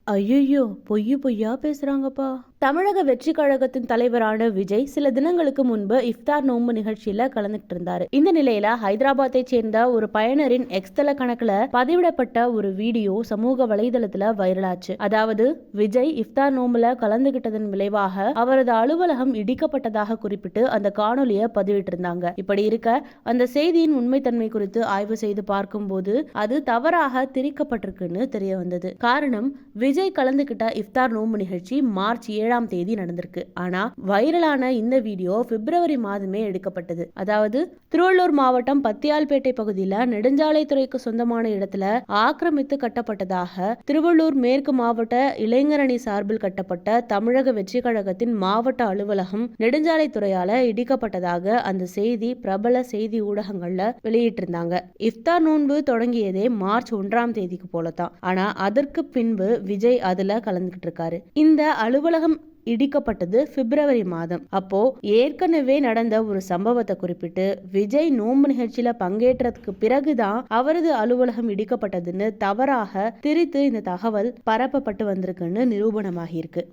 ஐயையோ! பொய்யா பேசுறாங்கப்பா. தமிழக வெற்றி கழகத்தின் தலைவரான விஜய் சில தினங்களுக்கு முன்பு இஃப்தார் நோன்பு நிகழ்ச்சியில கலந்துட்டு இருந்தாரு. இந்த நிலையில ஹைதராபாத்தை சேர்ந்த ஒரு பயனரின் எக்ஸ் தள கணக்குல பதிவிடப்பட்ட ஒரு வீடியோ சமூக வலைதளத்துல வைரலாச்சு. அதாவது விஜய் இஃப்தார் நோன்புல கலந்துகிட்டதன் விளைவாக அவரது அலுவலகம் இடிக்கப்பட்டதாக குறிப்பிட்டு அந்த காணொலியை பதிவிட்டு இருந்தாங்க. இப்படி இருக்க அந்த செய்தியின் உண்மைத்தன்மை குறித்து ஆய்வு செய்து பார்க்கும் போது அது தவறாக திரிக்கப்பட்டிருக்குன்னு தெரிய வந்தது. காரணம், விஜய் கலந்துகிட்ட இஃப்தார் நோன்பு நிகழ்ச்சி மார்ச் 7ஆம் தேதி நடந்திருக்கு. ஆனா வைரலான இந்த வீடியோ பிப்ரவரி மாதமே எடுக்கப்பட்டது. அதாவது திருவள்ளூர் மாவட்டம் பத்தியால்பேட்டை பகுதியில நெடுஞ்சாலைத்துறைக்கு சொந்தமான இடத்துல ஆக்கிரமித்து கட்டப்பட்டதாக திருவள்ளூர் மேற்கு மாவட்ட இளைஞரணி சார்பில் கட்டப்பட்ட தமிழக வெற்றி கழகத்தின் மாவட்ட அலுவலகம் நெடுஞ்சாலைத்துறையால இடிக்கப்பட்டதாக அந்த செய்தி பிரபல செய்தி ஊடகங்கள்ல வெளியிட்டிருந்தாங்க. இஃப்தார் நோன்பு தொடங்கியதே மார்ச் 1ஆம் தேதிக்கு போலதான். ஆனா அதற்கு பின்பு விஜய் அதுல கலந்துகிட்டு இருக்காரு. இந்த அலுவலகம் இடிக்கப்பட்டது பிப்ரவரி மாதம். அப்போ ஏற்கனவே நடந்த ஒரு சம்பவத்தை குறிப்பிட்டு விஜய் நோன்பு நிகழ்ச்சியில பங்கேற்றதுக்கு பிறகுதான் அவரது அலுவலகம் இடிக்கப்பட்டதுன்னு தவறாக திரித்து இந்த தகவல் பரப்பப்பட்டு வந்திருக்குன்னு நிரூபணமாகி இருக்கு.